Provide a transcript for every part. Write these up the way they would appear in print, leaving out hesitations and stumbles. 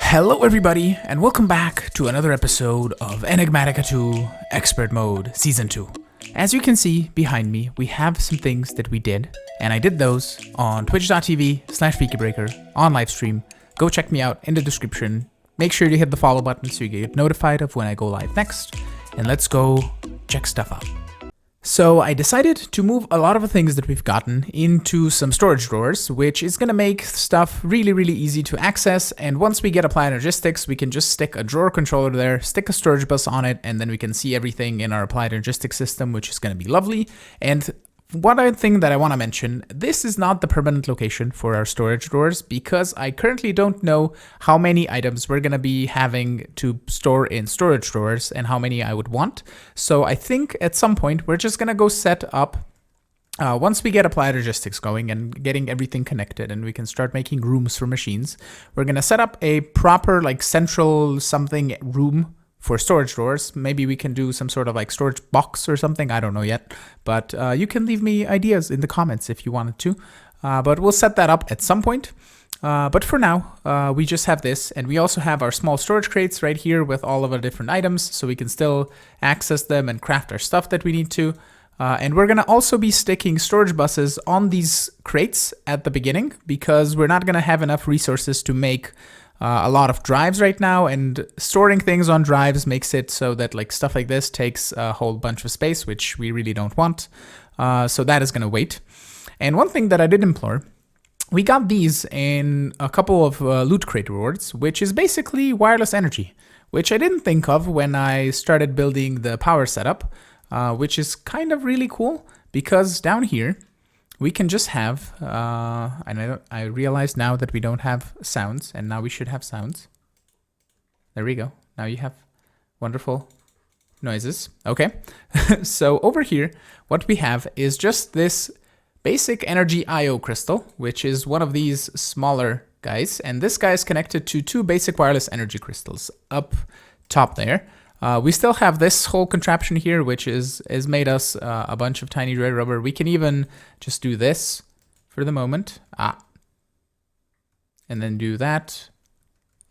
Hello everybody, and welcome back to another episode of Enigmatica 2 Expert Mode Season 2. As you can see behind me, we have some things that we did, and I did those on twitch.tv/Fikibreaker on livestream. Go check me out in the description. Make sure you hit the follow button so you get notified of when I go live next, and let's go check stuff out. So I decided to move a lot of the things that we've gotten into some storage drawers, which is going to make stuff really easy to access. And once we get applied logistics, we can just stick a drawer controller there, stick a storage bus on it, and then we can see everything in our applied logistics system, which is going to be lovely. And one other thing that I want to mention, this is not the permanent location for our storage drawers because I currently don't know how many items we're going to be having to store in storage drawers and how many I would want. So I think at some point we're just going to go set up, once we get applied logistics going and getting everything connected and we can start making rooms for machines, we're going to set up a proper like central something room for storage drawers. Maybe we can do some sort of like storage box or something. I don't know yet, but you can leave me ideas in the comments if you wanted to. But we'll set that up at some point. But for now, we just have this, and we also have our small storage crates right here with all of our different items, so we can still access them and craft our stuff that we need to. And we're going to also be sticking storage buses on these crates at the beginning because we're not going to have enough resources to make a lot of drives right now, and storing things on drives makes it so that like stuff like this takes a whole bunch of space, which we really don't want. So that is going to wait. And one thing that I did implore, we got these in a couple of loot crate rewards, which is basically wireless energy, which I didn't think of when I started building the power setup, which is kind of really cool because down here we can just have, and I realize now that we don't have sounds, and now we should have sounds. There we go. Now you have wonderful noises. Okay. So over here, what we have is just this basic energy IO crystal, which is one of these smaller guys. And this guy is connected to two basic wireless energy crystals up top there. We still have this whole contraption here, which has made us a bunch of tiny red rubber. We can even just do this for the moment. And then do that.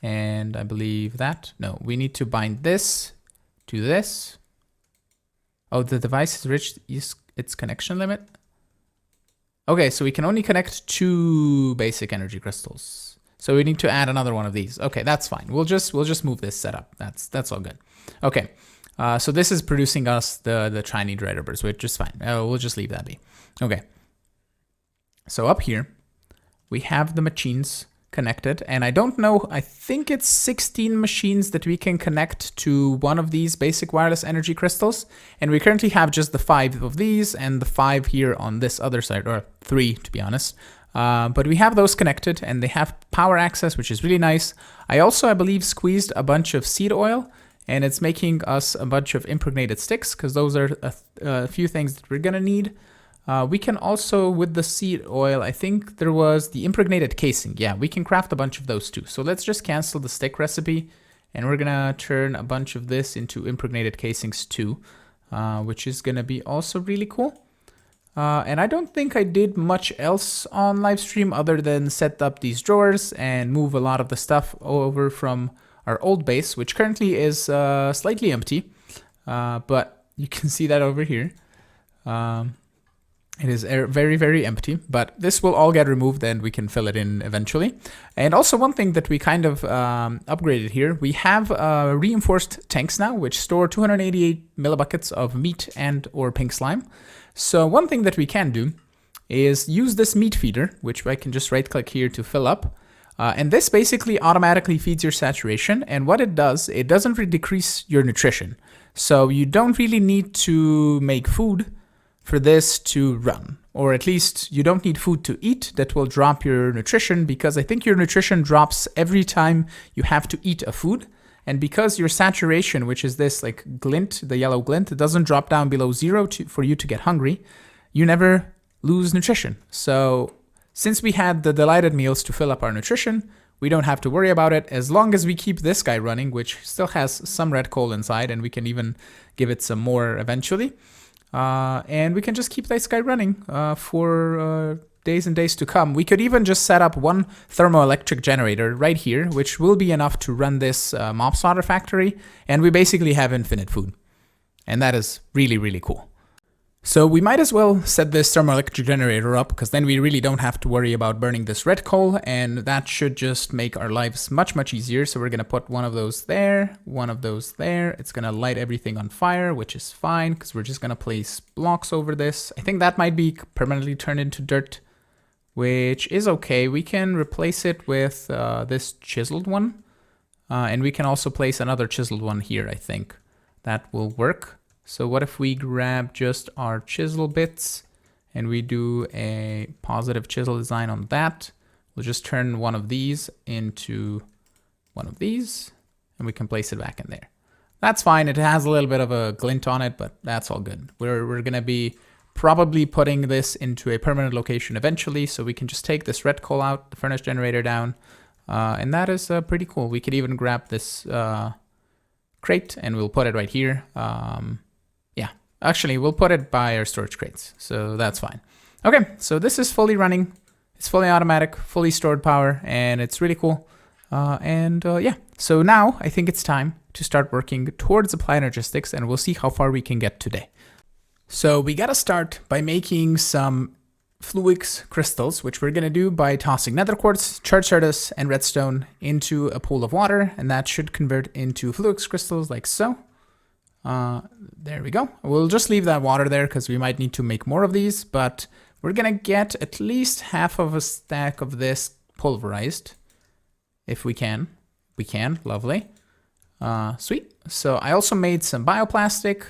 And I believe that. No, we need to bind this to this. Oh, the device has reached its connection limit. Okay, so we can only connect two basic energy crystals. So we need to add another one of these. Okay, that's fine. We'll just move this setup. That's all good. Okay, so this is producing us the tiny dry rubbers, which is fine. We'll just leave that be. Okay. So up here, we have the machines connected, and I don't know, I think it's 16 machines that we can connect to one of these basic wireless energy crystals. And we currently have just the 5 of these and the 5 here on this other side, or 3 to be honest. But we have those connected and they have power access, which is really nice. I also, I believe, squeezed a bunch of seed oil, and it's making us a bunch of impregnated sticks because those are a few things that we're going to need. We can also, with the seed oil, I think there was the impregnated casing. Yeah, we can craft a bunch of those too. So let's just cancel the stick recipe, and we're going to turn a bunch of this into impregnated casings too, which is going to be also really cool. And I don't think I did much else on live stream other than set up these drawers and move a lot of the stuff over from our old base, which currently is slightly empty, but you can see that over here. It is very empty, but this will all get removed and we can fill it in eventually. And also one thing that we kind of upgraded here, we have reinforced tanks now, which store 288 millibuckets of meat and or pink slime. So one thing that we can do is use this meat feeder, which I can just right click here to fill up. And this basically automatically feeds your saturation. And what it does, it doesn't really decrease your nutrition. So you don't really need to make food for this to run, or at least you don't need food to eat that will drop your nutrition, because I think your nutrition drops every time you have to eat a food. And because your saturation, which is this like glint, the yellow glint, it doesn't drop down below 0 for you to get hungry, you never lose nutrition. So since we had the delighted meals to fill up our nutrition, we don't have to worry about it as long as we keep this guy running, which still has some red coal inside, and we can even give it some more eventually. And we can just keep this guy running for days and days to come, we could even just set up one thermoelectric generator right here, which will be enough to run this mob slaughter factory, and we basically have infinite food. And that is really, really cool. So we might as well set this thermoelectric generator up, because then we really don't have to worry about burning this red coal, and that should just make our lives much, much easier. So we're going to put one of those there, one of those there. It's going to light everything on fire, which is fine, because we're just going to place blocks over this. I think that might be permanently turned into dirt, which is okay. We can replace it with this chiseled one, and we can also place another chiseled one here, I think. That will work. So what if we grab just our chisel bits and we do a positive chisel design on that? We'll just turn one of these into one of these, and we can place it back in there. That's fine. It has a little bit of a glint on it, but that's all good. We're going to be probably putting this into a permanent location eventually, so we can just take this red coal out, the furnace generator down, and that is pretty cool. We could even grab this crate and we'll put it right here. Yeah, actually we'll put it by our storage crates, so that's fine. Okay, so this is fully running. It's fully automatic, fully stored power, and it's really cool. Yeah, so now I think it's time to start working towards applied energistics, and we'll see how far we can get today. So we gotta start by making some Fluix crystals, which we're gonna do by tossing nether quartz, charred sardis, and redstone into a pool of water, and that should convert into Fluix crystals like so. There we go. We'll just leave that water there because we might need to make more of these, but we're gonna get at least half of a stack of this pulverized. If we can. We can, lovely. Sweet. So I also made some bioplastic.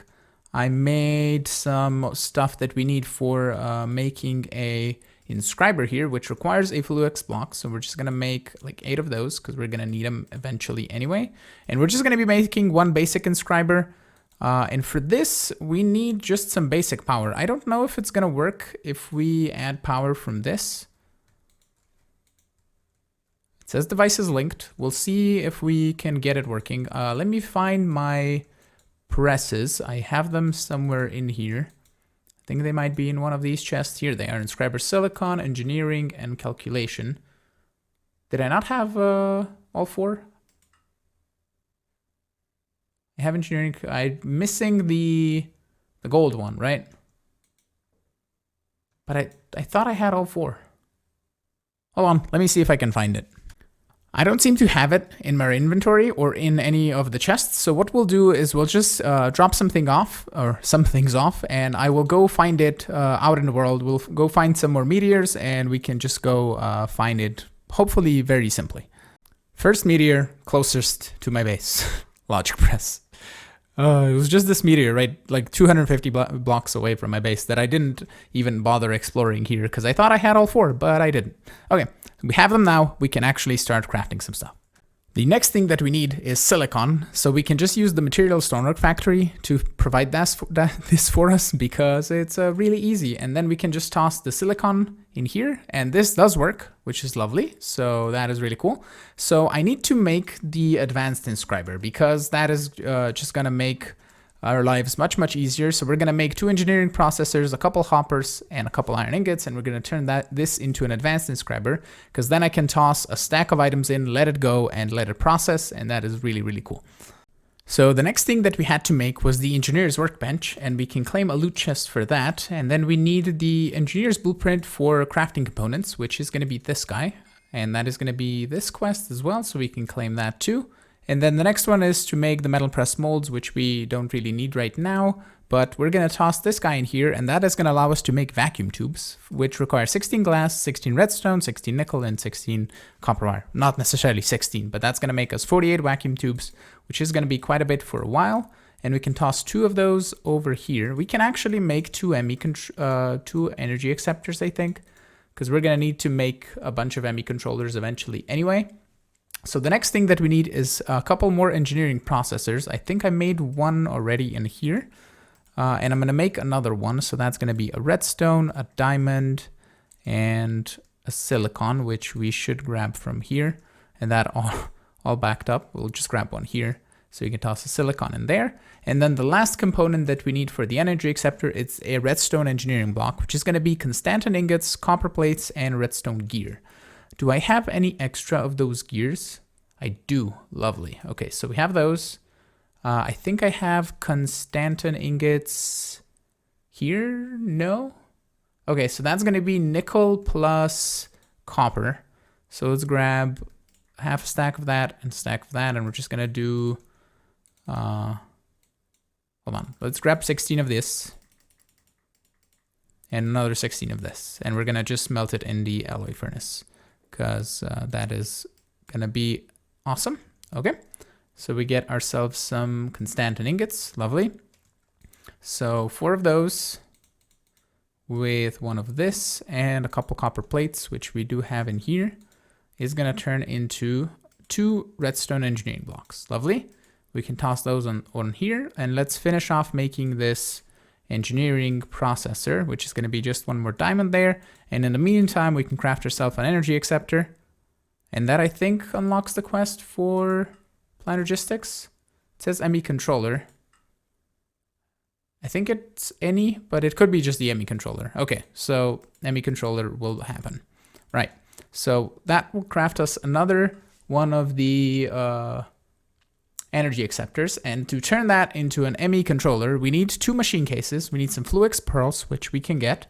I made some stuff that we need for making a inscriber here, which requires a Fluix block. So we're just gonna make like 8 of those because we're gonna need them eventually anyway. And we're just gonna be making one basic inscriber. And for this, we need just some basic power. I don't know if it's gonna work if we add power from this. It says device is linked. We'll see if we can get it working. Let me find my presses. I have them somewhere in here. I think they might be in one of these chests. Here they are, inscriber silicon, engineering, and calculation. Did I not have all 4? I have engineering. I'm missing the gold one, right? But I thought I had all 4. Hold on, let me see if I can find it. I don't seem to have it in my inventory or in any of the chests. So what we'll do is we'll just drop some things off, and I will go find it out in the world. We'll go find some more meteors, and we can just go find it, hopefully very simply. First meteor closest to my base, logic press. It was just this meteor, right? Like 250 blocks away from my base that I didn't even bother exploring here because I thought I had all 4, but I didn't. Okay, we have them now. We can actually start crafting some stuff. The next thing that we need is silicon, so we can just use the material stonework factory to provide this for us because it's really easy. And then we can just toss the silicon in here, and this does work, which is lovely. So that is really cool. So I need to make the advanced inscriber because that is just gonna make our lives much, much easier. So we're gonna make 2 engineering processors, a couple hoppers, and a couple iron ingots, and we're gonna turn this into an advanced inscriber because then I can toss a stack of items in, let it go, and let it process, and that is really, really cool. So the next thing that we had to make was the engineer's workbench, and we can claim a loot chest for that. And then we need the engineer's blueprint for crafting components, which is gonna be this guy, and that is gonna be this quest as well, so we can claim that too. And then the next one is to make the metal press molds, which we don't really need right now, but we're gonna toss this guy in here, and that is gonna allow us to make vacuum tubes, which require 16 glass, 16 redstone, 16 nickel, and 16 copper wire. Not necessarily 16, but that's gonna make us 48 vacuum tubes, which is gonna be quite a bit for a while. And we can toss 2 of those over here. We can actually make 2 energy acceptors, I think, because we're gonna need to make a bunch of ME controllers eventually anyway. So the next thing that we need is a couple more engineering processors. I think I made one already in here, and I'm gonna make another one. So that's gonna be a redstone, a diamond, and a silicon, which we should grab from here. And that all backed up. We'll just grab one here. So you can toss a silicon in there. And then the last component that we need for the energy acceptor, it's a redstone engineering block, which is going to be constantan ingots, copper plates, and redstone gear. Do I have any extra of those gears? I do. Lovely. Okay, so we have those. I think I have constantan ingots here. No? Okay, so that's going to be nickel plus copper. So let's grab half a stack of that and a stack of that, and we're just going to do... hold on. Let's grab 16 of this and another 16 of this, and we're going to just melt it in the alloy furnace because that is going to be awesome. Okay, so we get ourselves some constantan ingots. Lovely. So 4 of those with 1 of this and a couple copper plates, which we do have in here, is going to turn into 2 redstone engineering blocks. Lovely. We can toss those on here, and let's finish off making this engineering processor, which is going to be just 1 more diamond there. And in the meantime, we can craft ourselves an energy acceptor. And that, I think, unlocks the quest for Planergistics. It says ME controller. I think it's any, but it could be just the ME controller. Okay, so ME controller will happen. Right, so that will craft us another one of the energy acceptors. And to turn that into an ME controller, we need 2 machine cases. We need some Fluix pearls, which we can get.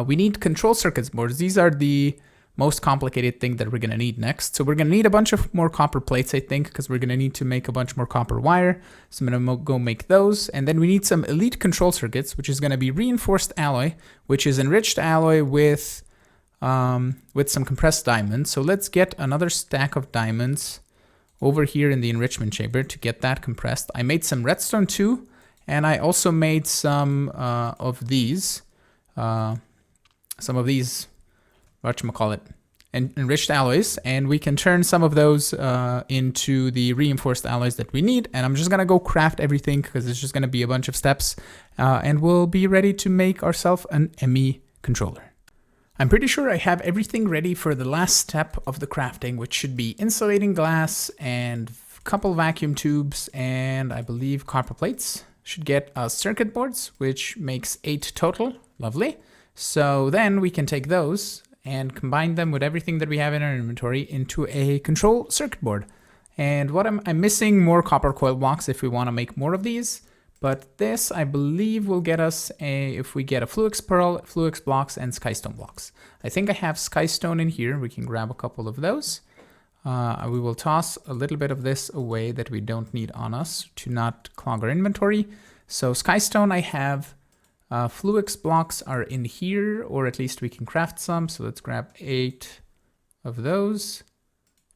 We need control circuits boards. These are the most complicated thing that we're going to need next. So we're going to need a bunch of more copper plates, I think, because we're going to need to make a bunch more copper wire. So I'm going to go make those. And then we need some elite control circuits, which is going to be reinforced alloy, which is enriched alloy with some compressed diamonds. So let's get another stack of diamonds over here in the enrichment chamber to get that compressed. I made some redstone too, and I also made some of these, whatchamacallit, enriched alloys, and we can turn some of those into the reinforced alloys that we need. And I'm just gonna go craft everything because it's just gonna be a bunch of steps, and we'll be ready to make ourselves an ME controller. I'm pretty sure I have everything ready for the last step of the crafting, which should be insulating glass and a couple vacuum tubes and I believe copper plates. Should get us circuit boards, which makes 8 total. Lovely. So then we can take those and combine them with everything that we have in our inventory into a control circuit board. And what I'm missing more copper coil blocks if we want to make more of these. But this, I believe, will get us if we get a Fluix pearl, Fluix blocks, and skystone blocks. I think I have skystone in here. We can grab a couple of those. We will toss a little bit of this away that we don't need on us to not clog our inventory. So skystone I have. Fluix blocks are in here, or at least we can craft some. So let's grab 8 of those.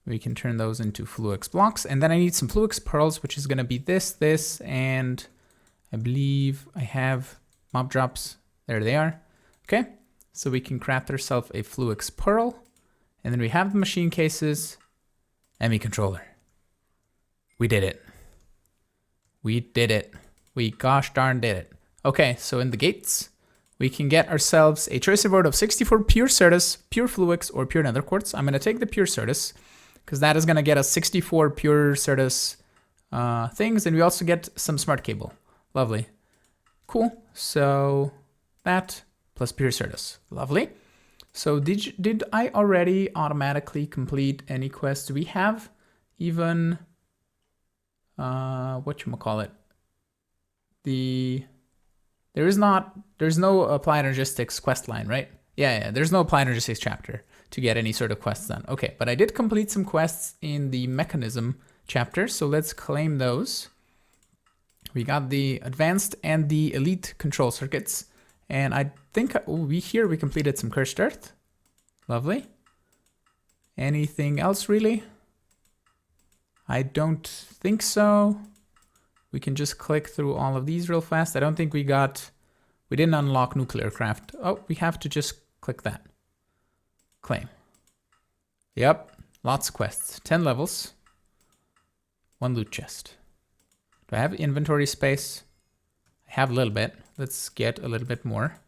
We can turn those into Fluix blocks. And then I need some Fluix pearls, which is going to be this, and I believe I have mob drops. There they are. Okay, so we can craft ourselves a Fluix pearl. And then we have the machine cases. ME controller. We did it. We did it. We gosh darn did it. Okay, so in the gates, we can get ourselves a choice reward of 64 pure Certus, pure Fluix, or pure nether quartz. I'm going to take the pure Certus because that is going to get us 64 pure Certus things. And we also get some smart cable. Lovely. Cool. So that plus pure Certus. Lovely. So did I already automatically complete any quests? Do we have even, whatchamacallit? There's no Applied Energistics quest line, right? Yeah, there's no Applied Energistics chapter to get any sort of quests done. Okay, but I did complete some quests in the mechanism chapter, so let's claim those. We got the advanced and the elite control circuits, and I think we completed some cursed earth. Lovely. Anything else really? I don't think so. We can just click through all of these real fast. I don't think we didn't unlock nuclear craft. Oh, we have to just click that. Claim. Yep, lots of quests. 10 levels. 1 loot chest. Do I have inventory space? I have a little bit. Let's get a little bit more.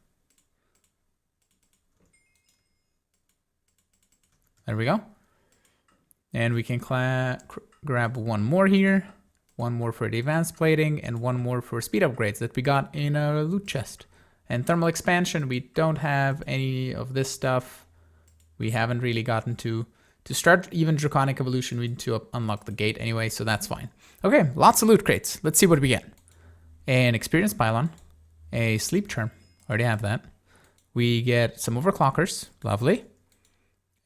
There we go. And we can grab 1 more here. one more for the advanced plating, and one more for speed upgrades that we got in a loot chest. And thermal expansion, we don't have any of this stuff. We haven't really gotten to. To start even Draconic Evolution, we need to unlock the gate anyway, so that's fine. Okay, lots of loot crates. Let's see what we get. An Experience Pylon, a Sleep Charm, already have that. We get some overclockers, lovely.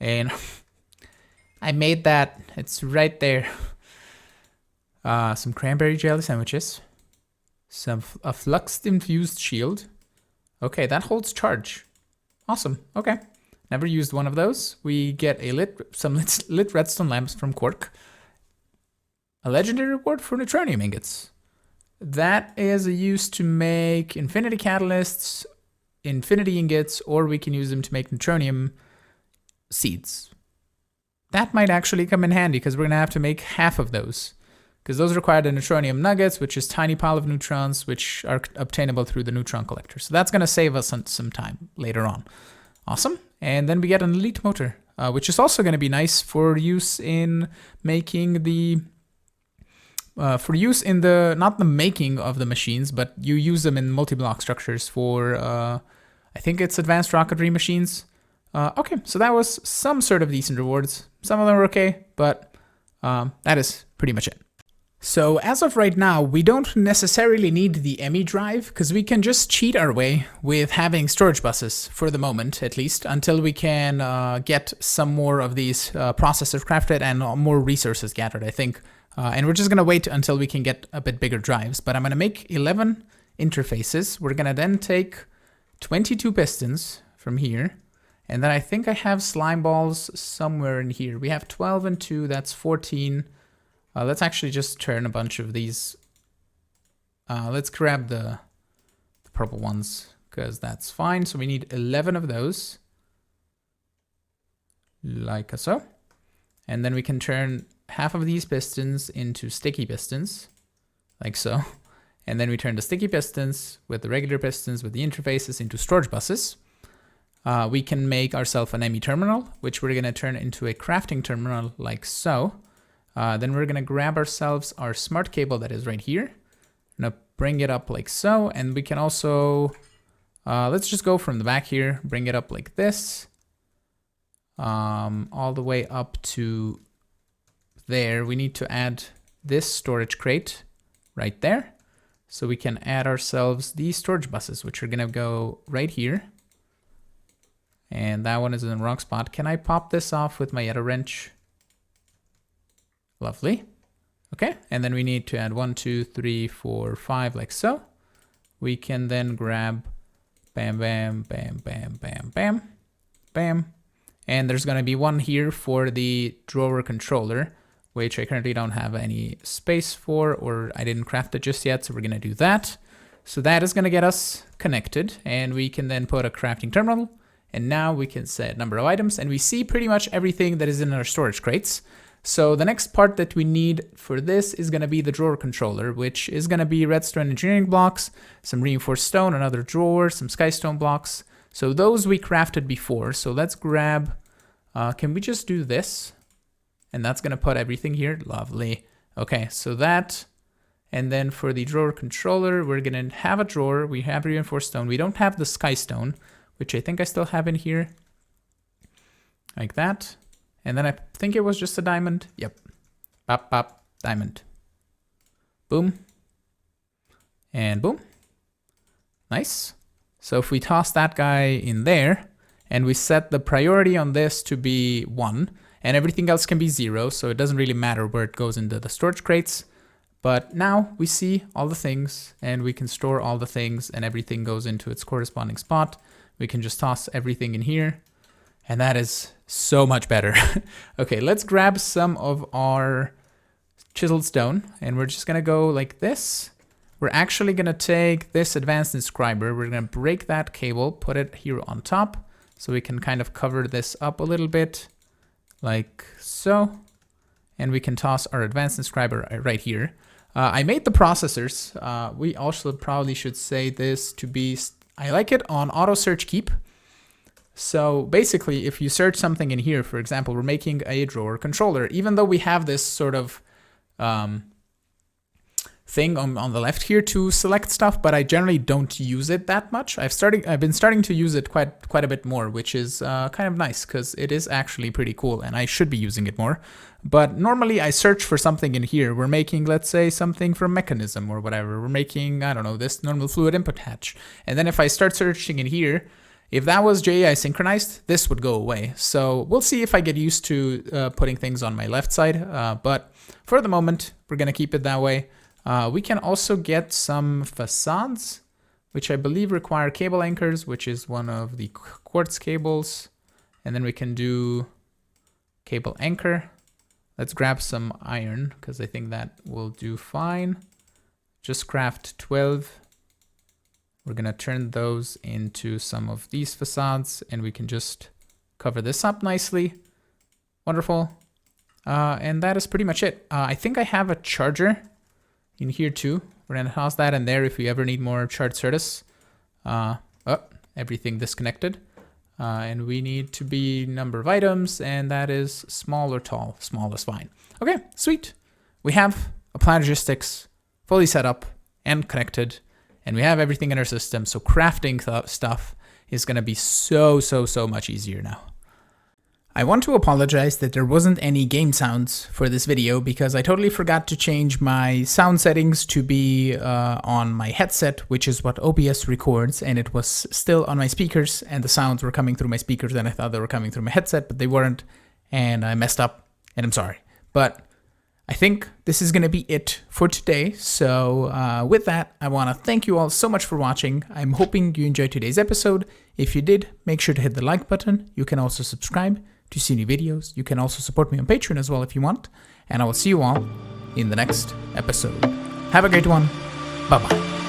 And I made that, it's right there. Some cranberry jelly sandwiches. A flux-infused shield. Okay, that holds charge. Awesome, okay. Never used one of those. We get some lit redstone lamps from Quark. A legendary reward for neutronium ingots. That is used to make infinity catalysts, infinity ingots, or we can use them to make neutronium seeds. That might actually come in handy because we're going to have to make half of those. Because those require the neutronium nuggets, which is tiny pile of neutrons, which are obtainable through the neutron collector. So that's going to save us some time later on. Awesome. And then we get an elite motor, which is also going to be nice for use in making the... not the making of the machines, but you use them in multi-block structures for, I think it's advanced rocketry machines. Okay, so that was some sort of decent rewards. Some of them were okay, but that is pretty much it. So as of right now, we don't necessarily need the EMI drive because we can just cheat our way with having storage buses for the moment, at least, until we can get some more of these processors crafted and more resources gathered, I think. And we're just going to wait until we can get a bit bigger drives. But I'm going to make 11 interfaces. We're going to then take 22 pistons from here. And then I think I have slime balls somewhere in here. We have 12 and 2. That's 14. Let's actually just turn a bunch of these. Let's grab the purple ones because that's fine. So we need 11 of those. Like so. And then we can turn half of these pistons into sticky pistons, like so. And then we turn the sticky pistons with the regular pistons with the interfaces into storage buses. We can make ourselves an EMI terminal, which we're going to turn into a crafting terminal like so. Then we're going to grab ourselves our smart cable that is right here. I'm going to bring it up like so. And we can also, let's just go from the back here, bring it up like this. All the way up to there. We need to add this storage crate right there. So we can add ourselves these storage buses, which are going to go right here. And that one is in the wrong spot. Can I pop this off with my yellow wrench? Lovely. Okay, and then we need to add 1, 2, 3, 4, 5, like so. We can then grab bam, bam, bam, bam, bam, bam, bam. And there's going to be one here for the drawer controller, which I currently don't have any space for, or I didn't craft it just yet, so we're going to do that. So that is going to get us connected, and we can then put a crafting terminal, and now we can set number of items, and we see pretty much everything that is in our storage crates. So the next part that we need for this is going to be the drawer controller, which is going to be redstone engineering blocks, some reinforced stone, another drawer, some skystone blocks. So those we crafted before. So let's grab, can we just do this? And that's going to put everything here. Lovely. Okay, so that, and then for the drawer controller, we're going to have a drawer. We have reinforced stone. We don't have the skystone, which I think I still have in here. Like that. And then I think it was just a diamond. Yep. Pop, pop, diamond. Boom. And boom. Nice. So if we toss that guy in there, and we set the priority on this to be 1, and everything else can be 0, so it doesn't really matter where it goes into the storage crates. But now we see all the things, and we can store all the things, and everything goes into its corresponding spot. We can just toss everything in here, and that is so much better. Okay, let's grab some of our chiseled stone, and we're just gonna go like this. We're actually gonna take this advanced inscriber, we're gonna break that cable, put it here on top, so we can kind of cover this up a little bit, like so. And we can toss our advanced inscriber right here. I made the processors. We also probably should say this to be, I like it on auto search keep. So basically, if you search something in here, for example, we're making a drawer controller, even though we have this sort of thing on the left here to select stuff, but I generally don't use it that much. I've been starting to use it quite a bit more, which is kind of nice because it is actually pretty cool and I should be using it more. But normally I search for something in here. We're making, let's say, something from mechanism or whatever. We're making, I don't know, this normal fluid input hatch. And then if I start searching in here, if that was JAI synchronized, this would go away. So we'll see if I get used to putting things on my left side. But for the moment, we're going to keep it that way. We can also get some facades, which I believe require cable anchors, which is one of the quartz cables. And then we can do cable anchor. Let's grab some iron because I think that will do fine. Just craft 12. We're going to turn those into some of these facades and we can just cover this up nicely. Wonderful. And that is pretty much it. I think I have a charger in here too. We're going to toss that in there if we ever need more charged Certus. Oh, everything disconnected. And we need to be number of items, and that is small or tall. Small is fine. Okay, sweet. We have a Planologistics fully set up and connected, and we have everything in our system, so crafting stuff is going to be so much easier now. I want to apologize that there wasn't any game sounds for this video because I totally forgot to change my sound settings to be on my headset, which is what OBS records, and it was still on my speakers and the sounds were coming through my speakers and I thought they were coming through my headset, but they weren't, and I messed up and I'm sorry. But I think this is going to be it for today. So with that, I want to thank you all so much for watching. I'm hoping you enjoyed today's episode. If you did, make sure to hit the like button. You can also subscribe to see new videos. You can also support me on Patreon as well if you want. And I will see you all in the next episode. Have a great one. Bye-bye.